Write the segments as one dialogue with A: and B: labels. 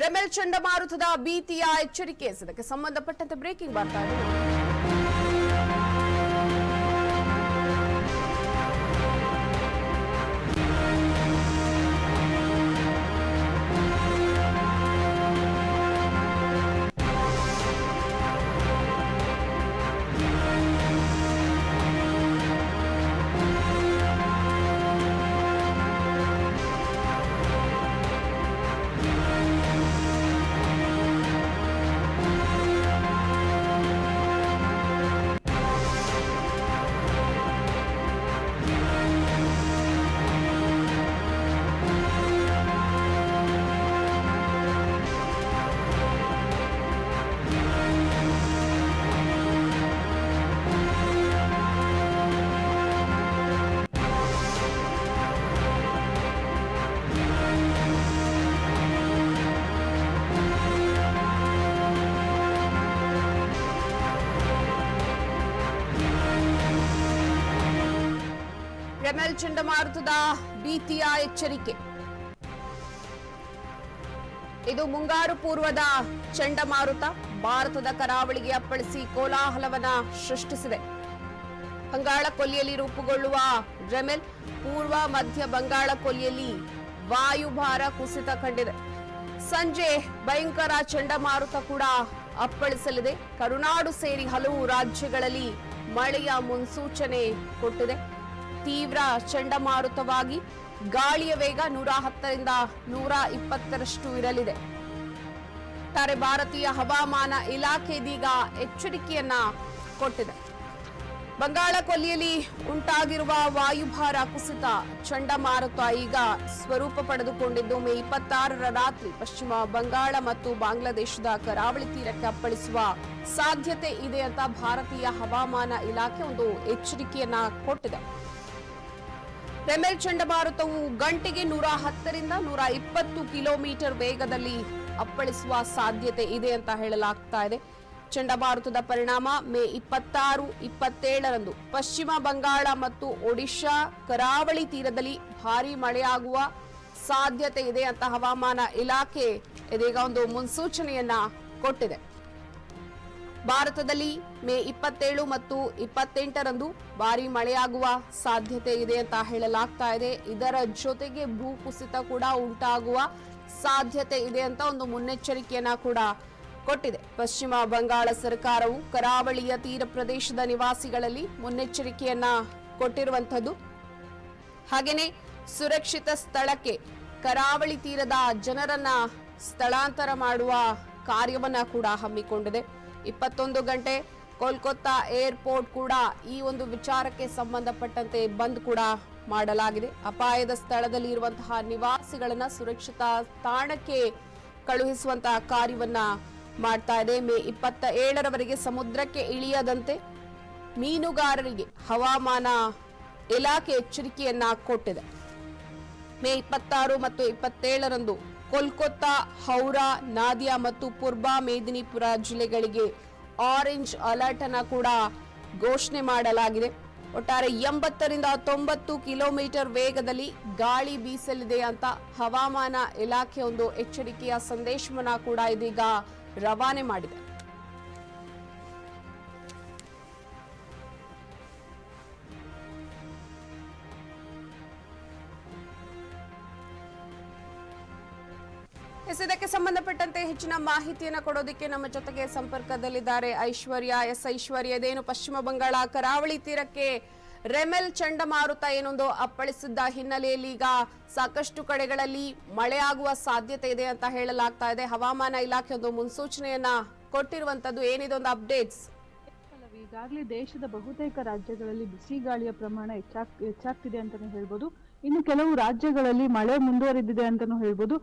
A: ರೆಮೆಲ್ ಚಂಡಮಾರುತದ ಭೀತಿಯ ಎಚ್ಚರಿಕೆ. ಇದಕ್ಕೆ ಸಂಬಂಧಪಟ್ಟಂತೆ ಬ್ರೇಕಿಂಗ್ ಬರ್ತಾ ಇದೆ. ರೆಮೆಲ್ ಚಂಡಮಾರುತದ ಭೀತಿಯ ಎಚ್ಚರಿಕೆ. ಇದು ಮುಂಗಾರು ಪೂರ್ವದ ಚಂಡಮಾರುತ ಭಾರತದ ಕರಾವಳಿಗೆ ಅಪ್ಪಳಿಸಿ ಕೋಲಾಹಲವನ್ನ ಸೃಷ್ಟಿಸಿದೆ. ಬಂಗಾಳ ಕೊಲ್ಲಿಯಲ್ಲಿ ರೂಪುಗೊಳ್ಳುವ ರೆಮೆಲ್ ಪೂರ್ವ ಮಧ್ಯ ಬಂಗಾಳ ಕೊಲ್ಲಿಯಲ್ಲಿ ವಾಯುಭಾರ ಕುಸಿತ ಕಂಡಿದೆ. ಸಂಜೆ ಭಯಂಕರ ಚಂಡಮಾರುತ ಕೂಡ ಅಪ್ಪಳಿಸಲಿದೆ. ಕರುನಾಡು ಸೇರಿ ಹಲವು ರಾಜ್ಯಗಳಲ್ಲಿ ಮಳೆಯ ಮುನ್ಸೂಚನೆ ಕೊಟ್ಟಿದೆ. ತೀವ್ರ ಚಂಡಮಾರುತವಾಗಿ ಗಾಳಿಯ ವೇಗ 110ರಿಂದ 120ರಷ್ಟು ಇರಲಿದೆ. ಒಟ್ಟಾರೆ ಭಾರತೀಯ ಹವಾಮಾನ ಇಲಾಖೆ ಇದೀಗ ಎಚ್ಚರಿಕೆಯನ್ನ ಕೊಟ್ಟಿದೆ. ಬಂಗಾಳ ಕೊಲ್ಲಿಯಲ್ಲಿ ಉಂಟಾಗಿರುವ ವಾಯುಭಾರ ಕುಸಿತ ಚಂಡಮಾರುತ ಈಗ ಸ್ವರೂಪ ಪಡೆದುಕೊಂಡಿದ್ದು ಮೇ 26ರ ರಾತ್ರಿ ಪಶ್ಚಿಮ ಬಂಗಾಳ ಮತ್ತು ಬಾಂಗ್ಲಾದೇಶದ ಕರಾವಳಿ ತೀರಕ್ಕೆ ಅಪ್ಪಳಿಸುವ ಸಾಧ್ಯತೆ ಇದೆ ಅಂತ ಭಾರತೀಯ ಹವಾಮಾನ ಇಲಾಖೆ ಒಂದು ಎಚ್ಚರಿಕೆಯನ್ನ ಕೊಟ್ಟಿದೆ. ರೆಮೆಲ್ ಚಂಡಮಾರುತವು ಗಂಟೆಗೆ 110ರಿಂದ 120 ಕಿಲೋಮೀಟರ್ ವೇಗದಲ್ಲಿ ಅಪ್ಪಳಿಸುವ ಸಾಧ್ಯತೆ ಇದೆ ಅಂತ ಹೇಳಲಾಗ್ತಾ ಇದೆ. ಚಂಡಮಾರುತದ ಪರಿಣಾಮ ಮೇ 26, 27ರಂದು ಪಶ್ಚಿಮ ಬಂಗಾಳ ಮತ್ತು ಒಡಿಶಾ ಕರಾವಳಿ ತೀರದಲ್ಲಿ ಭಾರೀ ಮಳೆಯಾಗುವ ಸಾಧ್ಯತೆ ಇದೆ ಅಂತ ಹವಾಮಾನ ಇಲಾಖೆ ಇದೀಗ ಒಂದು ಮುನ್ಸೂಚನೆಯನ್ನ ಕೊಟ್ಟಿದೆ. ಭಾರತದಲ್ಲಿ ಮೇ 27 ಮತ್ತು 28ರಂದು ಭಾರೀ ಮಳೆಯಾಗುವ ಸಾಧ್ಯತೆ ಇದೆ ಅಂತ ಹೇಳಲಾಗ್ತಾ ಇದೆ. ಇದರ ಜೊತೆಗೆ ಭೂಕುಸಿತ ಕೂಡ ಉಂಟಾಗುವ ಸಾಧ್ಯತೆ ಇದೆ ಅಂತ ಒಂದು ಮುನ್ನೆಚ್ಚರಿಕೆಯನ್ನ ಕೂಡ ಕೊಟ್ಟಿದೆ. ಪಶ್ಚಿಮ ಬಂಗಾಳ ಸರ್ಕಾರವು ಕರಾವಳಿಯ ತೀರ ಪ್ರದೇಶದ ನಿವಾಸಿಗಳಲ್ಲಿ ಮುನ್ನೆಚ್ಚರಿಕೆಯನ್ನ ಕೊಟ್ಟಿರುವಂತದ್ದು. ಹಾಗೇನೆ ಸುರಕ್ಷಿತ ಸ್ಥಳಕ್ಕೆ ಕರಾವಳಿ ತೀರದ ಜನರನ್ನ ಸ್ಥಳಾಂತರ ಮಾಡುವ ಕಾರ್ಯವನ್ನ ಕೂಡ ಹಮ್ಮಿಕೊಂಡಿದೆ. 21 ಗಂಟೆ ಕೋಲ್ಕತ್ತಾ ಏರ್ಪೋರ್ಟ್ ಕೂಡ ಈ ಒಂದು ವಿಚಾರಕ್ಕೆ ಸಂಬಂಧಪಟ್ಟಂತೆ ಬಂದ್ ಕೂಡ ಮಾಡಲಾಗಿದೆ. ಅಪಾಯದ ಸ್ಥಳದಲ್ಲಿ ಇರುವಂತಹ ನಿವಾಸಿಗಳನ್ನ ಸುರಕ್ಷಿತ ತಾಣಕ್ಕೆ ಕಳುಹಿಸುವಂತಹ ಕಾರ್ಯವನ್ನ ಮಾಡ್ತಾ ಇದೆ. ಮೇ 27ರವರೆಗೆ ಸಮುದ್ರಕ್ಕೆ ಇಳಿಯದಂತೆ ಮೀನುಗಾರರಿಗೆ ಹವಾಮಾನ ಇಲಾಖೆ ಎಚ್ಚರಿಕೆಯನ್ನ ಕೊಟ್ಟಿದೆ. ಮೇ 26 ಮತ್ತು 27ರಂದು ಕೋಲ್ಕತ್ತಾ, ಹೌರಾ, ನಾದಿಯಾ ಮತ್ತು ಪೂರ್ಬ ಮೇದಿನಿಪುರ ಜಿಲ್ಲೆಗಳಿಗೆ ಆರೆಂಜ್ ಅಲರ್ಟ್ ಅನ್ನ ಕೂಡ ಘೋಷಣೆ ಮಾಡಲಾಗಿದೆ. ಒಟ್ಟಾರೆ 80ರಿಂದ 90 ಕಿಲೋಮೀಟರ್ ವೇಗದಲ್ಲಿ ಗಾಳಿ ಬೀಸಲಿದೆ ಅಂತ ಹವಾಮಾನ ಇಲಾಖೆ ಒಂದು ಎಚ್ಚರಿಕೆಯ ಸಂದೇಶವನ್ನ ಕೂಡ ಇದೀಗ ರವಾನೆ ಮಾಡಿದೆ. ಇದಕ್ಕೆ ಸಂಬಂಧಪಟ್ಟಂತೆ ಹೆಚ್ಚಿನ ಮಾಹಿತಿಯನ್ನು ಕೊಡೋದಕ್ಕೆ ನಮ್ಮ ಜೊತೆಗೆ ಸಂಪರ್ಕದಲ್ಲಿದ್ದಾರೆ ಐಶ್ವರ್ಯ. ಐಶ್ವರ್ಯ, ಇದೇನು ಪಶ್ಚಿಮ ಬಂಗಾಳ ಕರಾವಳಿ ತೀರಕ್ಕೆ ರೆಮೆಲ್ ಚಂಡಮಾರುತ ಏನೊಂದು ಅಪ್ಪಳಿಸಿದ್ದ ಹಿನ್ನೆಲೆಯಲ್ಲಿ ಈಗ ಸಾಕಷ್ಟು ಕಡೆಗಳಲ್ಲಿ ಮಳೆಯಾಗುವ ಸಾಧ್ಯತೆ ಇದೆ ಅಂತ ಹೇಳಲಾಗ್ತಾ ಇದೆ. ಹವಾಮಾನ ಇಲಾಖೆ ಒಂದು ಮುನ್ಸೂಚನೆಯನ್ನ ಕೊಟ್ಟಿರುವಂತದ್ದು, ಏನಿದೊಂದು ಅಪ್ಡೇಟ್ಸ್?
B: ಈಗಾಗಲೇ ದೇಶದ ಬಹುತೇಕ ರಾಜ್ಯಗಳಲ್ಲಿ ಬಿಸಿ ಗಾಳಿಯ ಪ್ರಮಾಣ ಹೆಚ್ಚಾಗ್ತಿದೆ ಅಂತಾನೆ ಹೇಳ್ಬೋದು. ಇನ್ನು ಕೆಲವು ರಾಜ್ಯಗಳಲ್ಲಿ ಮಳೆ ಮುಂದುವರೆದಿದೆ ಅಂತಾನು ಹೇಳ್ಬೋದು.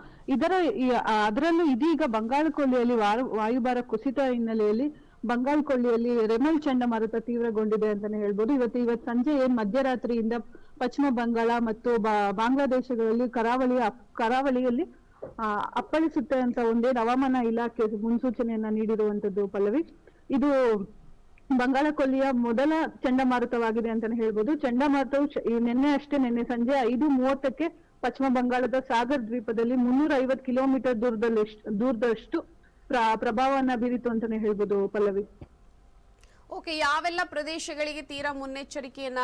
B: ಅದರಲ್ಲೂ ಇದೀಗ ಬಂಗಾಳ ಕೊಲ್ಲಿಯಲ್ಲಿ ವಾಯುಭಾರ ಕುಸಿತ ಹಿನ್ನೆಲೆಯಲ್ಲಿ ಬಂಗಾಳ ಕೊಲ್ಲಿಯಲ್ಲಿ ರೆಮೆಲ್ ಚಂಡಮಾರುತ ತೀವ್ರಗೊಂಡಿದೆ ಅಂತಾನೆ ಹೇಳ್ಬೋದು. ಇವತ್ತು ಸಂಜೆ ಮಧ್ಯರಾತ್ರಿಯಿಂದ ಪಶ್ಚಿಮ ಬಂಗಾಳ ಮತ್ತು ಬಾಂಗ್ಲಾದೇಶಗಳಲ್ಲಿ ಕರಾವಳಿಯಲ್ಲಿ ಅಪ್ಪಳಿಸುತ್ತೆ ಅಂತ ಒಂದೇನು ಹವಾಮಾನ ಇಲಾಖೆ ಮುನ್ಸೂಚನೆಯನ್ನ ನೀಡಿರುವಂತದ್ದು ಪಲ್ಲವಿ. ಇದು ಬಂಗಾಳ ಕೊಲ್ಲಿಯ ಮೊದಲ ಚಂಡಮಾರುತವಾಗಿದೆ ಅಂತಾನೆ ಹೇಳ್ಬೋದು. ಚಂಡಮಾರುತವು ನಿನ್ನೆ ಸಂಜೆ 5:30ಕ್ಕೆ ಪಶ್ಚಿಮ ಬಂಗಾಳದ ಸಾಗರ್ ದ್ವೀಪದಲ್ಲಿ 350 ಕಿಲೋಮೀಟರ್ ದೂರದಷ್ಟು ಪ್ರಭಾವವನ್ನ ಬೀರಿತು ಅಂತಾನೆ ಹೇಳ್ಬೋದು ಪಲ್ಲವಿ.
A: ಓಕೆ, ಯಾವೆಲ್ಲ ಪ್ರದೇಶಗಳಿಗೆ ತೀರಾ ಮುನ್ನೆಚ್ಚರಿಕೆಯನ್ನ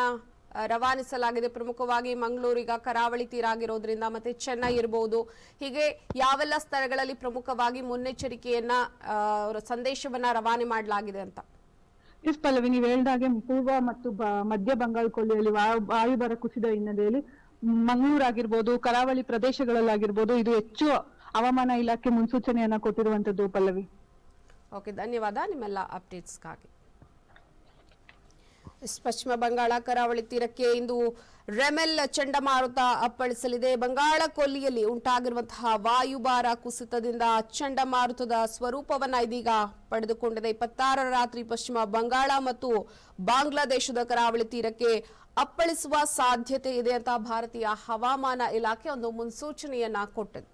A: ರವಾನಿಸಲಾಗಿದೆ? ಪ್ರಮುಖವಾಗಿ ಮಂಗಳೂರಿಗ ಕರಾವಳಿ ತೀರ ಆಗಿರೋದ್ರಿಂದ, ಮತ್ತೆ ಚೆನ್ನೈ ಇರಬಹುದು, ಹೀಗೆ ಯಾವೆಲ್ಲ ಸ್ಥಳಗಳಲ್ಲಿ ಪ್ರಮುಖವಾಗಿ ಮುನ್ನೆಚ್ಚರಿಕೆಯನ್ನ ಸಂದೇಶವನ್ನ ರವಾನೆ ಮಾಡಲಾಗಿದೆ ಅಂತ?
B: ಎಸ್ ಪಲ್ಲವಿ, ನೀವು ಹೇಳ್ದಾಗೆ ಪೂರ್ವ ಮತ್ತು ಮಧ್ಯ ಬಂಗಾಳ ಕೊಲ್ಲಿಯಲ್ಲಿ ವಾಯುಭಾರ ಕುಸಿದ ಹಿನ್ನೆಲೆಯಲ್ಲಿ ಮಂಗಳೂರು ಆಗಿರ್ಬೋದು, ಕರಾವಳಿ ಪ್ರದೇಶಗಳಲ್ಲಾಗಿರ್ಬೋದು, ಇದು ಹೆಚ್ಚು ಹವಾಮಾನ ಇಲಾಖೆ ಮುನ್ಸೂಚನೆಯನ್ನ ಕೊಟ್ಟಿರುವಂತದ್ದು ಪಲ್ಲವಿ.
A: ಓಕೆ, ಧನ್ಯವಾದ ನಿಮ್ಮೆಲ್ಲ ಅಪ್ಡೇಟ್ಸ್ಗಾಗಿ. ಪಶ್ಚಿಮ ಬಂಗಾಳ ಕರಾವಳಿ ತೀರಕ್ಕೆ ಇಂದು ರೆಮೆಲ್ ಚಂಡಮಾರುತ ಅಪ್ಪಳಿಸಲಿದೆ. ಬಂಗಾಳ ಕೊಲ್ಲಿಯಲ್ಲಿ ಉಂಟಾಗಿರುವಂತಹ ವಾಯುಭಾರ ಕುಸಿತದಿಂದ ಚಂಡಮಾರುತದ ಸ್ವರೂಪವನ್ನ ಇದೀಗ ಪಡೆದುಕೊಂಡಿದೆ. 26ರ ರಾತ್ರಿ ಪಶ್ಚಿಮ ಬಂಗಾಳ ಮತ್ತು ಬಾಂಗ್ಲಾದೇಶದ ಕರಾವಳಿ ತೀರಕ್ಕೆ ಅಪ್ಪಳಿಸುವ ಸಾಧ್ಯತೆ ಇದೆ ಅಂತ ಭಾರತೀಯ ಹವಾಮಾನ ಇಲಾಖೆ ಒಂದು ಮುನ್ಸೂಚನೆಯನ್ನ ಕೊಟ್ಟಿದೆ.